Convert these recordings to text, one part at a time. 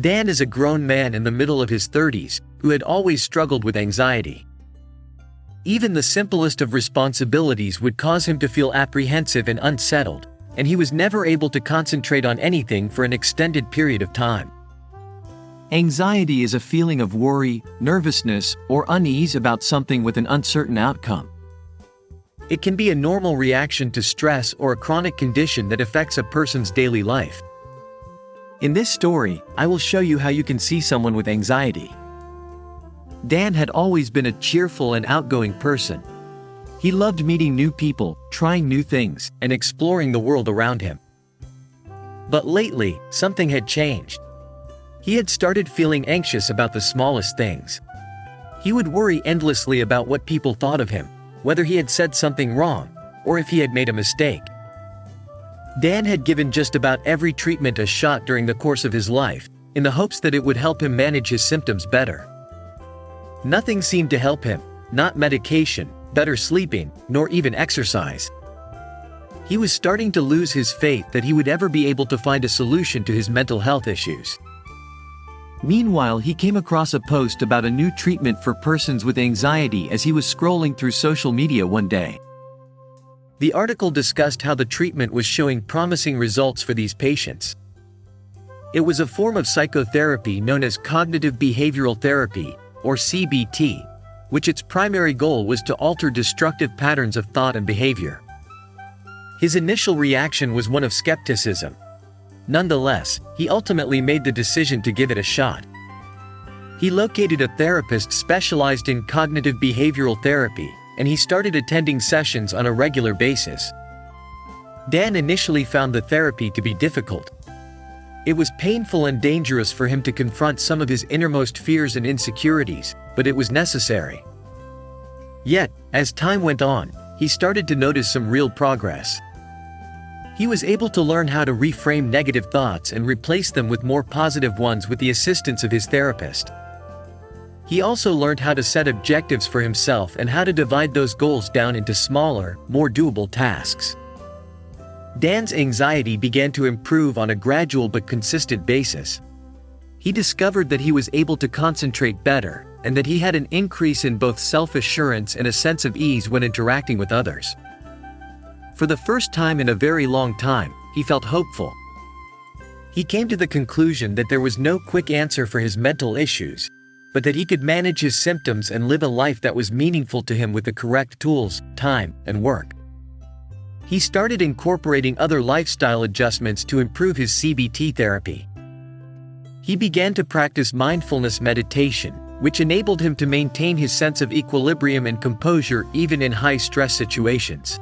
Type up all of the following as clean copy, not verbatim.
Dan is a grown man in the middle of his 30s who had always struggled with anxiety. Even the simplest of responsibilities would cause him to feel apprehensive and unsettled, and he was never able to concentrate on anything for an extended period of time. Anxiety is a feeling of worry, nervousness, or unease about something with an uncertain outcome. It can be a normal reaction to stress or a chronic condition that affects a person's daily life. In this story, I will show you how you can see someone with anxiety. Dan had always been a cheerful and outgoing person. He loved meeting new people, trying new things, and exploring the world around him. But lately, something had changed. He had started feeling anxious about the smallest things. He would worry endlessly about what people thought of him, whether he had said something wrong, or if he had made a mistake. Dan had given just about every treatment a shot during the course of his life, in the hopes that it would help him manage his symptoms better. Nothing seemed to help him, not medication, better sleeping, nor even exercise. He was starting to lose his faith that he would ever be able to find a solution to his mental health issues. Meanwhile, he came across a post about a new treatment for persons with anxiety as he was scrolling through social media one day. The article discussed how the treatment was showing promising results for these patients. It was a form of psychotherapy known as cognitive behavioral therapy, or CBT, which its primary goal was to alter destructive patterns of thought and behavior. His initial reaction was one of skepticism. Nonetheless, he ultimately made the decision to give it a shot. He located a therapist specialized in cognitive behavioral therapy, and he started attending sessions on a regular basis. Dan initially found the therapy to be difficult. It was painful and dangerous for him to confront some of his innermost fears and insecurities, but it was necessary. Yet, as time went on, he started to notice some real progress. He was able to learn how to reframe negative thoughts and replace them with more positive ones with the assistance of his therapist. He also learned how to set objectives for himself and how to divide those goals down into smaller, more doable tasks. Dan's anxiety began to improve on a gradual but consistent basis. He discovered that he was able to concentrate better, and that he had an increase in both self-assurance and a sense of ease when interacting with others. For the first time in a very long time, he felt hopeful. He came to the conclusion that there was no quick answer for his mental issues, but that he could manage his symptoms and live a life that was meaningful to him with the correct tools, time, and work. He started incorporating other lifestyle adjustments to improve his CBT therapy. He began to practice mindfulness meditation, which enabled him to maintain his sense of equilibrium and composure even in high-stress situations.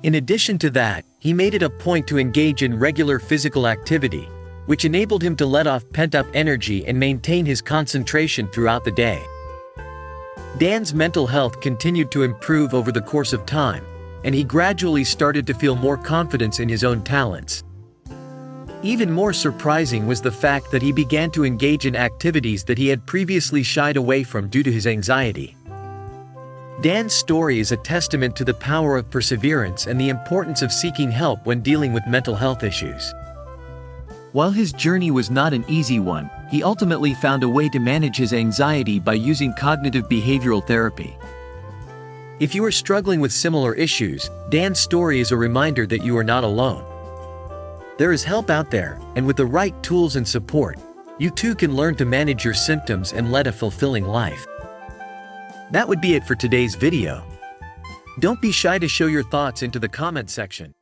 In addition to that, he made it a point to engage in regular physical activity, which enabled him to let off pent-up energy and maintain his concentration throughout the day. Dan's mental health continued to improve over the course of time, and he gradually started to feel more confidence in his own talents. Even more surprising was the fact that he began to engage in activities that he had previously shied away from due to his anxiety. Dan's story is a testament to the power of perseverance and the importance of seeking help when dealing with mental health issues. While his journey was not an easy one, he ultimately found a way to manage his anxiety by using cognitive behavioral therapy. If you are struggling with similar issues, Dan's story is a reminder that you are not alone. There is help out there, and with the right tools and support, you too can learn to manage your symptoms and lead a fulfilling life. That would be it for today's video. Don't be shy to show your thoughts into the comment section.